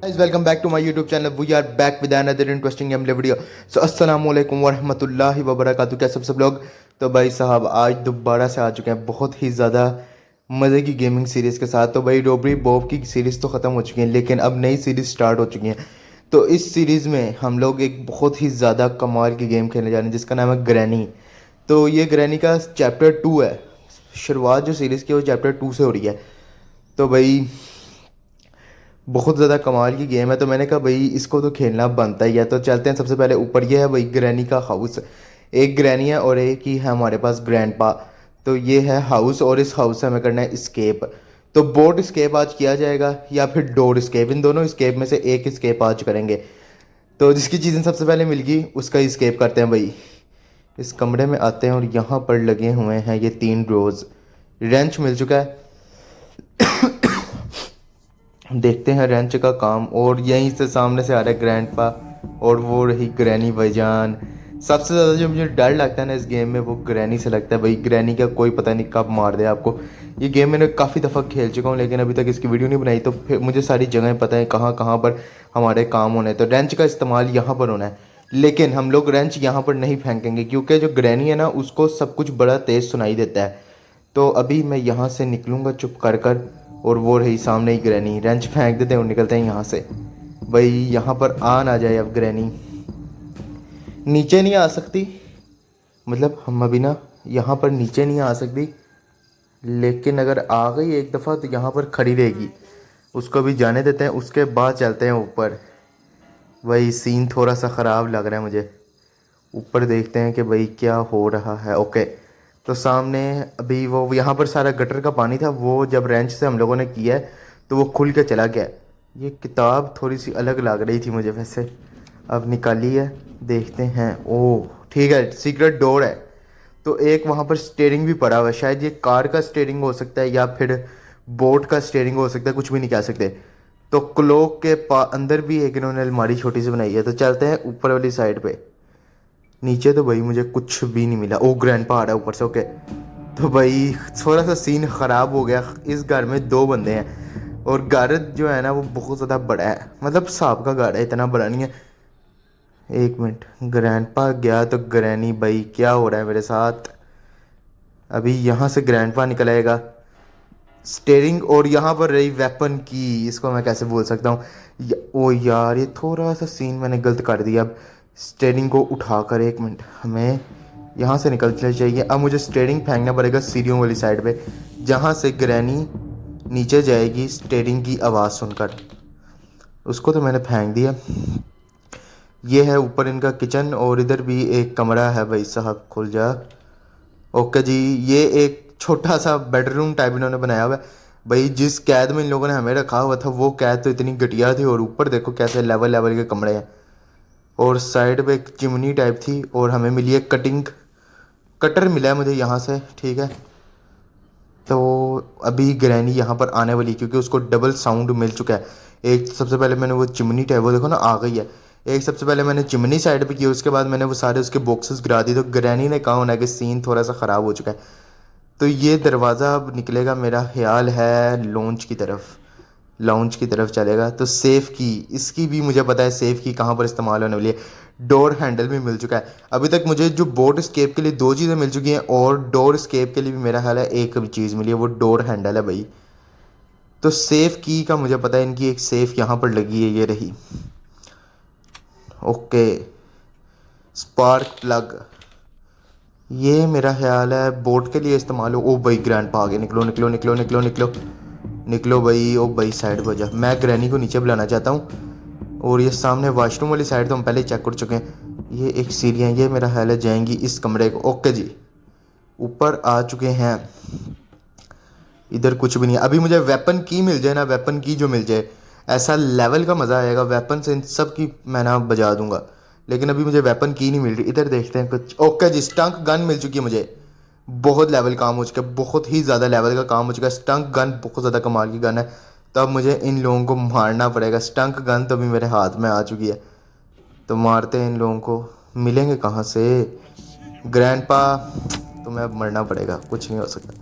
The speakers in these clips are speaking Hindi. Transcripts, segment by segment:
Guys, welcome back to my YouTube channel. We are back with another interesting gameplay video. So अस्सलाम वालेकुम वरहमतुल्लाहि वबरकातुहू। कैसे सब लोग? तो भाई साहब आज दोबारा से आ चुके हैं बहुत ही ज़्यादा मज़े की गेमिंग सीरीज़ के साथ। तो भाई रॉबरी बॉब की सीरीज़ तो ख़त्म हो चुकी है, लेकिन अब नई सीरीज़ स्टार्ट हो चुकी है। तो इस सीरीज़ में हम लोग एक बहुत ही ज़्यादा कमाल की गेम खेलने जा रहे हैं जिसका नाम है ग्रैनी। तो ये ग्रैनी का चैप्टर 2 है। शुरुआत जो सीरीज़ की है वो चैप्टर 2 से हो रही है। तो भाई बहुत ज़्यादा कमाल की गेम है, तो मैंने कहा भाई इसको तो खेलना बनता ही है। तो चलते हैं। सबसे पहले ऊपर ये है भाई ग्रैनी का हाउस। एक ग्रैनी है और एक ही है हमारे पास ग्रैंडपा। तो ये है हाउस और इस हाउस से हमें करना है स्केप। तो बोट स्केप आज किया जाएगा या फिर डोर स्केप, इन दोनों स्केप में से एक स्केप आज करेंगे। तो जिसकी चीज़ें सबसे पहले मिल गई उसका स्केप करते हैं भाई। इस कमरे में आते हैं और यहाँ पर लगे हुए हैं ये 3 ड्रोज। रेंच मिल चुका है, देखते हैं रेंच का काम। और यहीं से सामने से आ रहा है ग्रैंडपा और वो रही ग्रैनी भाईजान। सबसे ज़्यादा जो मुझे डर लगता है ना इस गेम में वो ग्रैनी से लगता है भाई। ग्रैनी का कोई पता नहीं कब मार दे आपको। ये गेम मैंने काफ़ी दफ़ा खेल चुका हूँ लेकिन अभी तक इसकी वीडियो नहीं बनाई, तो फिर मुझे सारी जगहें पता है कहाँ कहाँ पर हमारे काम होने हैं। तो रेंच का इस्तेमाल यहाँ पर होना है, लेकिन हम लोग रेंच यहाँ पर नहीं फेंकेंगे क्योंकि जो ग्रैनी है ना उसको सब कुछ बड़ा तेज़ सुनाई देता है। तो अभी मैं यहाँ से निकलूँगा चुप कर कर, और वो रही सामने ही ग्रैनी। रेंच फेंक देते हैं और निकलते हैं यहाँ से। भाई यहाँ पर आ ना जाए अब ग्रैनी। नीचे नहीं आ सकती, मतलब हम अभी ना यहाँ पर नीचे नहीं आ सकती, लेकिन अगर आ गई एक दफ़ा तो यहाँ पर खड़ी रहेगी। उसको भी जाने देते हैं, उसके बाद चलते हैं ऊपर। भाई सीन थोड़ा सा ख़राब लग रहा है मुझे। ऊपर देखते हैं कि भाई क्या हो रहा है। ओके, तो सामने अभी वो यहाँ पर सारा गटर का पानी था, वो जब रेंच से हम लोगों ने किया है तो वो खुल के चला गया। ये किताब थोड़ी सी अलग लग रही थी मुझे वैसे, अब निकाली है, देखते हैं। ओह ठीक है, सीक्रेट डोर है। तो एक वहाँ पर स्टेयरिंग भी पड़ा हुआ है, शायद ये कार का स्टेयरिंग हो सकता है या फिर बोट का स्टेयरिंग हो सकता है, कुछ भी नहीं कह सकते। तो क्लॉक के अंदर भी एक इन्होंने अलमारी छोटी सी बनाई है। तो चलते हैं ऊपर वाली साइड पे। नीचे तो भाई मुझे कुछ भी नहीं मिला। ओ ग्रैंडपा आ रहा है ऊपर से। ओके, तो भाई थोड़ा सा सीन ख़राब हो गया। इस घर में 2 बंदे हैं और घर जो है ना वो बहुत ज़्यादा बड़ा है, मतलब सांप का घर है, इतना बड़ा नहीं है। एक मिनट, ग्रैंडपा गया तो ग्रैनी, भाई क्या हो रहा है मेरे साथ। अभी यहाँ से ग्रैंडपा निकल आएगा। स्टेयरिंग और यहाँ पर रही वेपन की, इसको मैं कैसे बोल सकता हूँ। ओ यार ये थोड़ा सा सीन मैंने गलत कर दिया। अब स्टेयरिंग को उठाकर, एक मिनट, हमें यहाँ से निकलना चाहिए। अब मुझे स्टेयरिंग फेंकना पड़ेगा सीढ़ियों वाली साइड पे, जहाँ से ग्रैनी नीचे जाएगी स्टेयरिंग की आवाज़ सुनकर। उसको तो मैंने फेंक दिया। ये है ऊपर इनका किचन और इधर भी एक कमरा है। भाई साहब खुल जा। ओके जी, ये एक छोटा सा बेडरूम टाइप इन्होंने बनाया हुआ है। भाई जिस कैद में इन लोगों ने हमें रखा हुआ था वो कैद तो इतनी घटिया थी, और ऊपर देखो कैसे लेवल लेवल के कमरे हैं। और साइड पे एक चिमनी टाइप थी और हमें मिली है कटिंग कटर मिला है मुझे यहाँ से। ठीक है, तो अभी ग्रैनी यहाँ पर आने वाली है क्योंकि उसको डबल साउंड मिल चुका है। एक सबसे पहले मैंने वो चिमनी टाइप, वो देखो ना आ गई है। एक सबसे पहले मैंने चिमनी साइड पे की, उसके बाद मैंने वो सारे उसके बॉक्सेस गिरा दिए। तो ग्रैनी ने कहा होना कि सीन थोड़ा सा ख़राब हो चुका है। तो ये दरवाज़ा अब निकलेगा, मेरा ख्याल है लॉन्च की तरफ, लाउंज की तरफ चलेगा। तो सेफ़ की, इसकी भी मुझे पता है सेफ़ की कहाँ पर इस्तेमाल होने वाली है। डोर हैंडल भी मिल चुका है। अभी तक मुझे जो बोट स्केप के लिए 2 चीज़ें मिल चुकी हैं और डोर स्केप के लिए भी मेरा ख्याल है एक चीज़ मिली है, वो डोर हैंडल है भाई। तो सेफ़ की का मुझे पता है, इनकी एक सेफ़ यहाँ पर लगी है, ये रही। ओके, स्पार्क प्लग, ये मेरा ख्याल है बोट के लिए इस्तेमाल हो। ओ भाई ग्रैंडपा आगे, निकलो निकलो निकलो निकलो निकलो निकलो भाई। ओ भाई साइड पर जा, मैं ग्रैनी को नीचे बुलाना चाहता हूँ। और ये सामने वॉशरूम वाली साइड तो हम पहले चेक कर चुके हैं। ये एक सीढ़ियाँ, ये मेरा ख्याल है जाएंगी इस कमरे को। ओके जी, ऊपर आ चुके हैं। इधर कुछ भी नहीं है। अभी मुझे वेपन की मिल जाए ना, वेपन की जो मिल जाए, ऐसा लेवल का मज़ा आएगा। वेपन से इन सब की मैं ना बजा दूंगा, लेकिन अभी मुझे वेपन की नहीं मिल रही। इधर देखते हैं कुछ। ओके जी, स्टंक गन मिल चुकी है मुझे। बहुत लेवल काम हो चुका है, बहुत ही ज़्यादा लेवल का काम हो चुका है। स्टंक गन बहुत ज़्यादा कमाल की गन है। तो अब मुझे इन लोगों को मारना पड़ेगा। स्टंक गन तो अभी मेरे हाथ में आ चुकी है, तो मारते हैं इन लोगों को। मिलेंगे कहाँ से ग्रैंडपा, तुम्हें अब मरना पड़ेगा, कुछ नहीं हो सकता।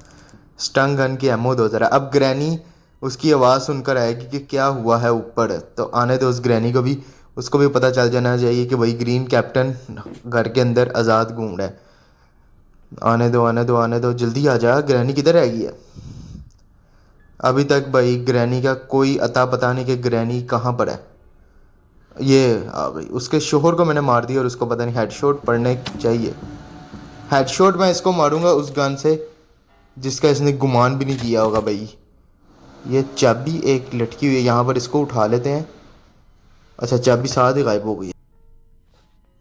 स्टंग गन की एमओ दो ज़रा। अब ग्रैनी उसकी आवाज़ सुनकर आएगी कि क्या हुआ है ऊपर, तो आने दो उस ग्रैनी को भी, उसको भी पता चल जाना चाहिए कि वही ग्रीन कैप्टन घर के अंदर आज़ाद घूम रहा है। आने दो आने दो आने दो, जल्दी आ जा, ग्रैनी किधर रह गई है? अभी तक भाई ग्रैनी का कोई अता पता नहीं कि ग्रैनी कहाँ पर है। ये आ गई, उसके शोहर को मैंने मार दिया और उसको पता नहीं हेडशॉट पड़ने चाहिए। हेडशॉट मैं इसको मारूंगा उस गन से जिसका इसने गुमान भी नहीं किया होगा भाई। ये चाबी एक लटकी हुई है यहाँ पर, इसको उठा लेते हैं। अच्छा, चाबी साथ ही गायब हो गई है।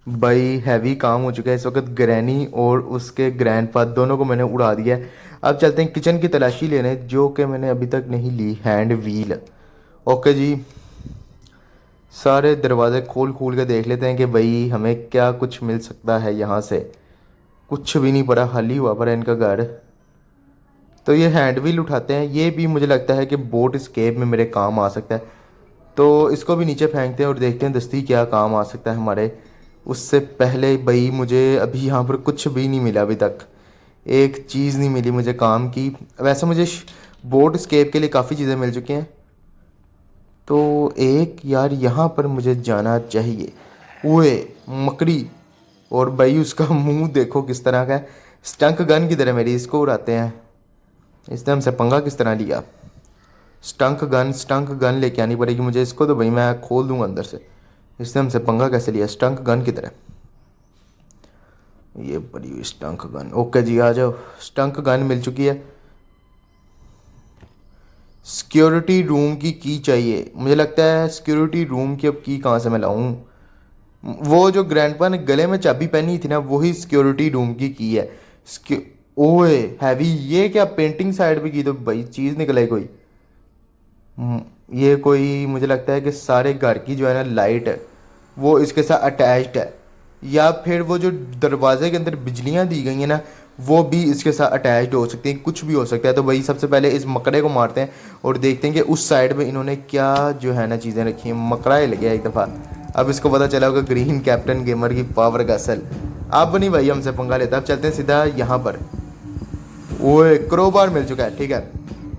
भाई हैवी काम हो चुका है इस वक्त। ग्रैनी और उसके ग्रैंडपा दोनों को मैंने उड़ा दिया है। अब चलते हैं किचन की तलाशी लेने, जो कि मैंने अभी तक नहीं ली। हैंड व्हील, ओके जी। सारे दरवाजे खोल खोल के देख लेते हैं कि भाई हमें क्या कुछ मिल सकता है यहाँ से। कुछ भी नहीं पड़ा, खाली हुआ पड़ा इनका घर। तो ये हैंड व्हील उठाते हैं, ये भी मुझे लगता है कि बोट स्केप में मेरे काम आ सकता है। तो इसको भी नीचे फेंकते हैं और देखते हैं दस्ती क्या काम आ सकता है हमारे। उससे पहले भाई मुझे अभी यहाँ पर कुछ भी नहीं मिला अभी तक, एक चीज़ नहीं मिली मुझे काम की। वैसे मुझे बोट स्केप के लिए काफ़ी चीज़ें मिल चुकी हैं। तो एक यार यहाँ पर मुझे जाना चाहिए। ओए मकड़ी, और भाई उसका मुंह देखो किस तरह का है। स्टंक गन की तरह मेरी, इसको उड़ाते हैं। इसने हमसे पंगा किस तरह लिया। स्टंक गन लेके आनी पड़ेगी मुझे इसको, तो भाई मैं खोल दूंगा अंदर से। इसने हमसे पंगा कैसे लिया स्टंक गन की तरह। ये बड़ी हुई स्टंक गन, ओके जी आ जाओ। स्टंक गन मिल चुकी है। सिक्योरिटी रूम की चाहिए, मुझे लगता है सिक्योरिटी रूम की अब की कहाँ से मैं लाऊं। वो जो ग्रैंडपा ने गले में चाबी पहनी थी ना, वही सिक्योरिटी रूम की है। ओए हैवी, ये क्या पेंटिंग साइड पे की तो भाई चीज़ निकल आई कोई। ये कोई मुझे लगता है कि सारे घर की जो है ना लाइट है वो इसके साथ अटैच्ड है, या फिर वो जो दरवाजे के अंदर बिजलियां दी गई हैं ना वो भी इसके साथ अटैच्ड हो सकती हैं, कुछ भी हो सकता है। तो भाई सबसे पहले इस मकड़े को मारते हैं और देखते हैं कि उस साइड में इन्होंने क्या जो है ना चीज़ें रखी हैं। मकड़ा ही लग गया एक दफ़ा। अब इसको पता चला होगा ग्रीन कैप्टन गेमर की पावर का असल। अब नहीं भाई हमसे पंगा लेता, अब चलते हैं सीधा यहाँ पर। ओए क्रोबार मिल चुका है, ठीक है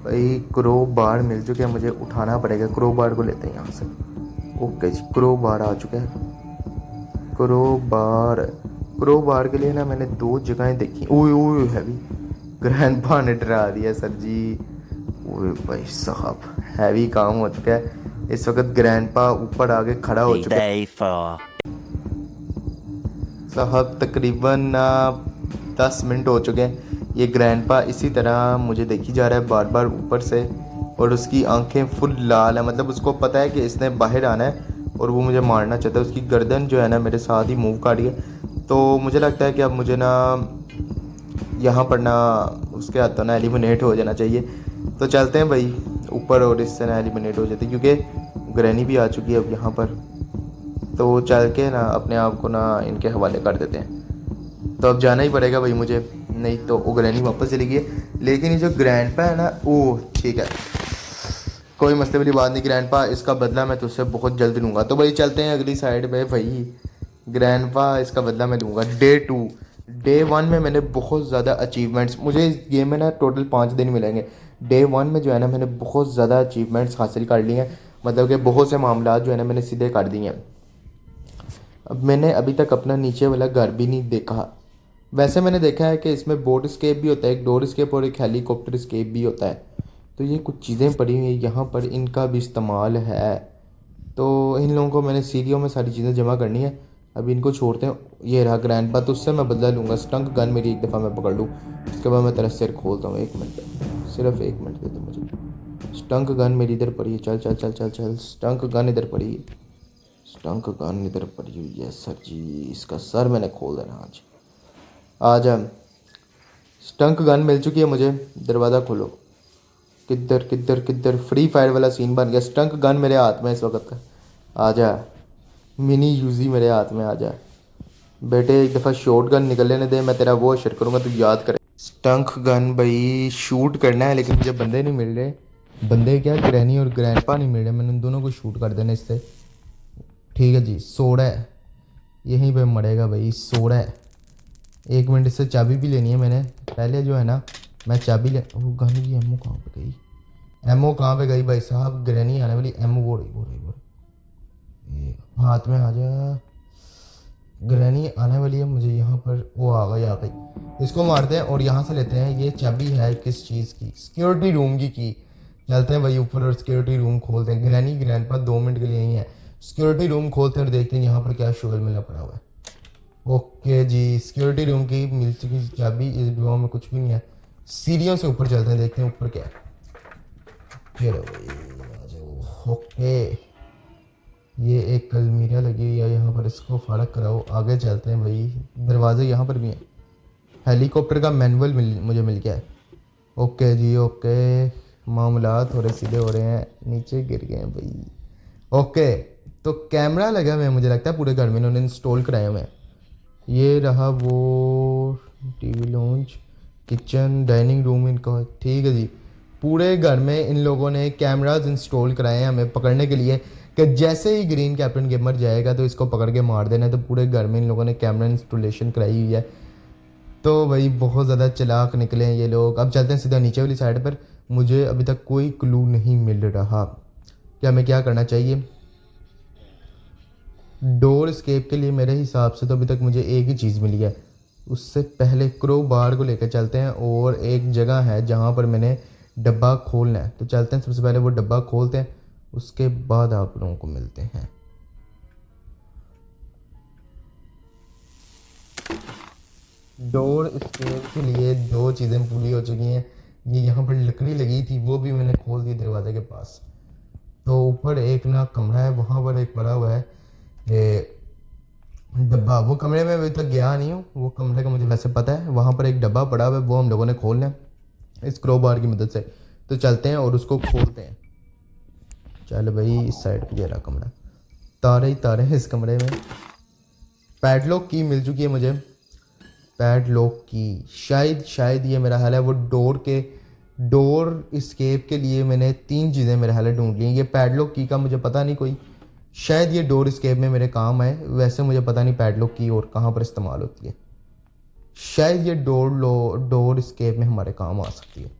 भाई क्रोबार मिल चुके हैं, मुझे उठाना पड़ेगा। क्रोबार को लेते हैं यहाँ से। ओके जी, क्रोबार आ चुका है। क्रोबार, क्रोबार के लिए ना मैंने दो जगहें देखी। ओए ओए हैवी, ग्रैंडपा ने डरा दिया सर जी। ओए भाई साहब हैवी काम हो चुका है इस वक्त। ग्रैंडपा ऊपर आके खड़ा हो चुका है साहब। तकरीबन 10 मिनट हो चुके हैं। ये ग्रैंडपा इसी तरह मुझे देखी जा रहा है बार बार ऊपर से, और उसकी आंखें फुल लाल है, मतलब उसको पता है कि इसने बाहर आना है और वो मुझे मारना चाहता है। उसकी गर्दन जो है ना मेरे साथ ही मूव कर रही है। तो मुझे लगता है कि अब मुझे ना यहाँ पर ना उसके हाथों ना एलिमिनेट हो जाना चाहिए। तो चलते हैं भाई ऊपर और इससे ना एलिमिनेट हो जाते, क्योंकि ग्रैनी भी आ चुकी है अब यहाँ पर। तो चल के ना अपने आप को ना इनके हवाले कर देते हैं। तो अब जाना ही पड़ेगा भाई मुझे, नहीं तो वो ग्रैनी वापस चली गई है। लेकिन ये जो ग्रैंडपा है ना, ओह ठीक है कोई मसले वाली बात नहीं ग्रैंडपा, इसका बदला मैं तुझसे बहुत जल्द लूँगा। तो भाई चलते हैं अगली साइड पे भाई। ग्रैंडपा इसका बदला मैं लूँगा। डे 1 में मैंने बहुत ज़्यादा अचीवमेंट्स, मुझे इस गेम में ना टोटल 5 दिन मिलेंगे। डे 1 में जो है ना मैंने बहुत ज़्यादा अचीवमेंट्स हासिल कर लिए हैं, मतलब कि बहुत से मामला जो है ना मैंने सीधे कर दिए हैं। अब मैंने अभी तक अपना नीचे वाला घर भी नहीं देखा। वैसे मैंने देखा है कि इसमें बोट स्केप भी होता है, एक डोर स्केप और एक हेलीकॉप्टर स्केप भी होता है। तो ये कुछ चीज़ें पड़ी हुई हैं यहाँ पर, इनका भी इस्तेमाल है। तो इन लोगों को मैंने सीढ़ियों में सारी चीज़ें जमा करनी है। अभी इनको छोड़ते हैं। ये रहा ग्रैंडपा, तो उससे मैं बदला लूँगा। स्टंक गन मेरी एक दफ़ा मैं पकड़ लूँ, उसके बाद मैं तेरा सिर खोलता हूँ। 1 मिनट, सिर्फ 1 मिनट दे दो मुझे। स्टंक गन मेरी इधर पड़ी है, चल चल चल चल चल। स्टंक गन इधर पड़ी है, स्टंक गन इधर पड़ी हुई है सर जी। इसका सर मैंने खोल देना आज। आ जा, स्टंक गन मिल चुकी है मुझे, दरवाज़ा खोलो। किधर किधर किधर, फ्री फायर वाला सीन बन गया। स्टंक गन मेरे हाथ में इस वक्त का। आ जा, मिनी यूजी मेरे हाथ में आ जा बेटे। एक दफ़ा शॉट गन निकल लेने दे, मैं तेरा वो अशर करूँगा तू याद करे। स्टंक गन भाई शूट करना है, लेकिन मुझे बंदे नहीं मिल रहे। बंदे क्या, ग्रैनी और ग्रैंडपा नहीं मिल रहे। मैंने उन दोनों को शूट कर देना इससे। ठीक है जी, 16 है, यहीं पे मरेगा भाई। 16 है। 1 मिनट, इससे चाबी भी लेनी है मैंने पहले जो है ना। मैं चाबी ले, वो गन की एमओ कहाँ पर गई। एमओ कहाँ पे गई भाई साहब? ग्रैनी आने वाली। एमओ वो रही वो रही वो रही। ये हाथ में आ जा। ग्रैनी आने वाली है, मुझे यहाँ पर वो आ गई आ गई। इसको मारते हैं और यहाँ से लेते हैं। ये चाबी है किस चीज़ की? सिक्योरिटी रूम की। चलते हैं भाई ऊपर और सिक्योरिटी रूम खोलते हैं। ग्रैनी ग्रैंडपा 2 मिनट के लिए यहीं है। सिक्योरिटी रूम खोलते हैं और देखते हैं यहाँ पर क्या शुगर मिला पड़ा हुआ है। ओके जी, सिक्योरिटी रूम की मिल चुकी चाबी। इस ड्रॉर में कुछ भी नहीं है। सीढ़ियों से ऊपर चलते हैं, देखते हैं ऊपर क्या है। चलो भाई आ जाओ। ओके, ये एक अलमीरा लगी हुई है यहाँ पर, इसको फाड़क कराओ। आगे चलते हैं भाई। दरवाजे यहाँ पर भी हैं। हेलीकॉप्टर का मैनुअल मुझे मिल गया है। ओके जी ओके, मामला थोड़े सीधे हो रहे हैं। नीचे गिर गए हैं भाई। ओके, तो कैमरा लगा हुआ है मुझे लगता है पूरे घर में इन्होंने इंस्टॉल कराए हुए हैं। ये रहा वो TV launch, kitchen, dining room इनका। ठीक है जी, पूरे घर में इन लोगों ने कैमराज इंस्टॉल कराए हैं हमें पकड़ने के लिए, कि जैसे ही ग्रीन कैप्टन गेमर जाएगा तो इसको पकड़ के मार देना है। तो पूरे घर में इन लोगों ने कैमरा इंस्टॉलेशन कराई हुई है। तो भाई बहुत ज़्यादा चालाक निकले हैं ये लोग। अब चलते हैं सीधा नीचे वाली साइड पर। मुझे अभी तक कोई क्लू नहीं मिल रहा कि हमें क्या करना चाहिए। डोर स्केप के लिए मेरे हिसाब से तो अभी तक मुझे एक ही चीज़ मिली है। उससे पहले क्रो बार को लेकर चलते हैं और एक जगह है जहाँ पर मैंने डब्बा खोलना है। तो चलते हैं, सबसे पहले वो डब्बा खोलते हैं, उसके बाद आप लोगों को मिलते हैं। डोर स्केप के लिए 2 चीज़ें पूरी हो चुकी हैं। ये यहाँ पर लकड़ी लगी थी, वो भी मैंने खोल दी दरवाजे के पास। तो ऊपर एक ना कमरा है, वहाँ पर एक पड़ा हुआ है ये डब्बा। वो कमरे में अभी तक गया नहीं हूँ, वो कमरे का मुझे वैसे पता है। वहाँ पर एक डब्बा पड़ा हुआ है, वो हम लोगों ने खोलना है इस क्रोबार की मदद से। तो चलते हैं और उसको खोलते हैं। चल भाई, इस साइड पे ये रहा कमरा। तारे ही तारे हैं इस कमरे में। पैडलॉक की मिल चुकी है मुझे। पैडलॉक की शायद ये मेरा हाल है वो डोर स्केप के लिए मैंने 3 चीज़ें मेरे हाल ढूंढ ली। ये पैडलॉक की का मुझे पता नहीं कोई, शायद ये डोर स्केप में मेरे काम आए। वैसे मुझे पता नहीं पैडलॉक की और कहाँ पर इस्तेमाल होती है। शायद ये डोर स्केप में हमारे काम आ सकती है।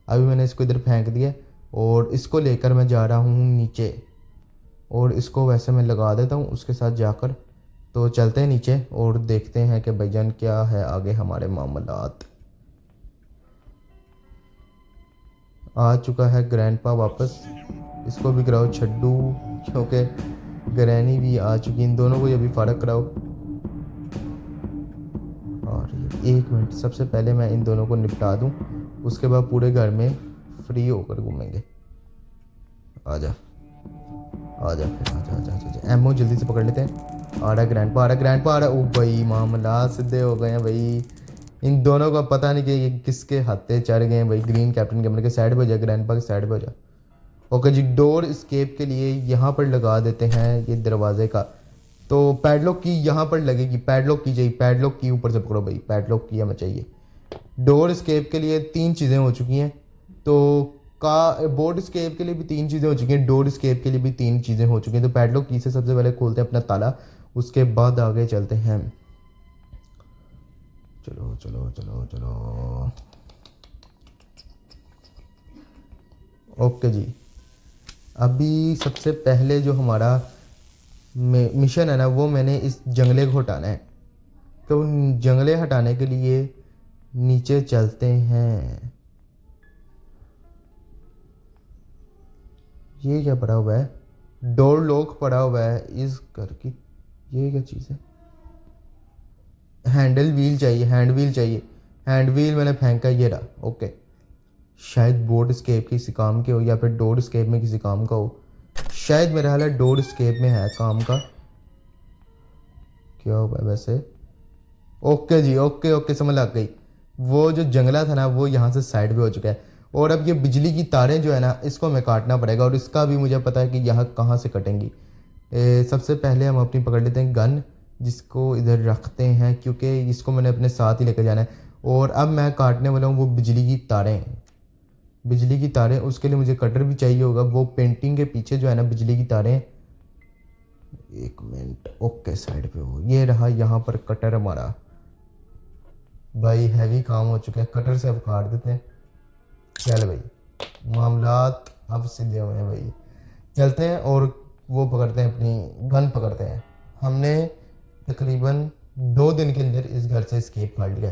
अभी मैंने इसको इधर फेंक दिया और इसको लेकर मैं जा रहा हूँ नीचे। और इसको वैसे मैं लगा देता हूँ उसके साथ जाकर। तो चलते हैं नीचे और देखते हैं कि भाईजान क्या है आगे हमारे मामलात। आ चुका है ग्रैंडपा वापस। इसको भी कराओ छड्डू, क्योंकि ग्रैनी भी आ चुकी। इन दोनों को ये भी फ़र्क कराओ। और 1 मिनट, सबसे पहले मैं इन दोनों को निपटा दूं, उसके बाद पूरे घर में फ्री होकर घूमेंगे। आजा आजा फिर आजा आजा आजा। एमओ जल्दी से पकड़ लेते हैं। आ रहा ग्रैंडपा, आ रहा ग्रैंडपा, आ रहा। ओ भाई मामला सीधे हो गए हैं भाई। इन दोनों का पता नहीं कि ये किसके हत्थे चढ़ गए हैं भाई। ग्रीन कैप्टन कैमरे के साइड पे हो जा, ग्रैंडपा के साइड पे हो जा। ओके जी, डोर स्केप के लिए यहाँ पर लगा देते हैं ये दरवाजे का। तो पैडलॉक की यहाँ पर लगेगी। पैडलॉक की चाहिए, पैडलॉक की ऊपर से पकड़ो भाई। पैडलॉक की हमें चाहिए। डोर स्केप के लिए 3 चीज़ें हो चुकी हैं। तो का बोर्ड स्केप के लिए भी 3 चीज़ें हो चुकी हैं। डोर स्केप के लिए भी 3 चीज़ें हो चुकी हैं। तो पैडलॉक की से सबसे पहले खोलते हैं अपना ताला, उसके बाद आगे चलते हैं। चलो चलो चलो चलो। ओके जी, अभी सबसे पहले जो हमारा मिशन है ना, वो मैंने इस जंगले को हटाना है। तो जंगले हटाने के लिए नीचे चलते हैं। ये क्या पड़ा हुआ है? डोर लॉक पड़ा हुआ है इस घर की। ये क्या चीज़ है? हैंडल व्हील चाहिए, हैंड व्हील चाहिए। हैंड व्हील मैंने फेंका, ये रहा। ओके, शायद बोर्ड स्केप किसी काम के हो या फिर डोर स्केप में किसी काम का हो। शायद मेरा हाल है डोर स्केप में है काम का। क्या हुआ वैसे? ओके जी ओके ओके, समझ लग गई। वो जो जंगला था ना, वो यहाँ से साइड पे हो चुका है। और अब ये बिजली की तारें जो है ना, इसको हमें काटना पड़ेगा। और इसका भी मुझे पता है कि यहाँ कहाँ से कटेंगी। सबसे पहले हम अपनी पकड़ लेते हैं गन, जिसको इधर रखते हैं क्योंकि इसको मैंने अपने साथ ही लेकर जाना है। और अब मैं काटने वाला हूँ वो बिजली की तारें। बिजली की तारें, उसके लिए मुझे कटर भी चाहिए होगा। वो पेंटिंग के पीछे जो है ना बिजली की तारें। 1 मिनट, ओके साइड पे हो। ये रहा यहाँ पर कटर हमारा। भाई हैवी काम हो चुका है, कटर से अब काट देते हैं। चल भाई, मामलात अब सीधे हुए हैं भाई। चलते हैं और वो पकड़ते हैं, अपनी गन पकड़ते हैं। हमने तकरीबन 2 दिन के अंदर इस घर से एस्केप कर लिया।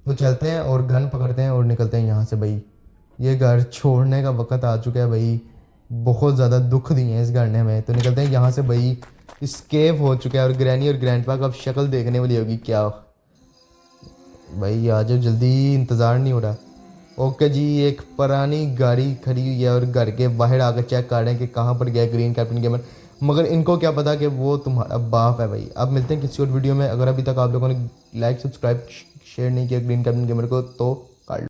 तो चलते हैं और गन पकड़ते हैं और निकलते हैं यहाँ से भाई। ये घर छोड़ने का वक्त आ चुका है भाई। बहुत ज़्यादा दुख दिए हैं इस घर ने हमें। तो निकलते हैं यहाँ से भाई। स्केप हो चुका है और ग्रैनी और ग्रैंडपा का अब शक्ल देखने वाली होगी क्या। भाई आ जाओ जल्दी, इंतज़ार नहीं हो रहा। ओके जी, एक पुरानी गाड़ी खड़ी हुई है और घर के बाहर आकर चेक कर रहे हैं कि कहाँ पर गया ग्रीन कैप्टन गेमर। मगर इनको क्या पता कि वो तुम्हारा बाप है भाई। अब मिलते हैं किसी और वीडियो में। अगर अभी तक आप लोगों ने लाइक सब्सक्राइब शेयर नहीं किया ग्रीन कैप्टन गेमर को तो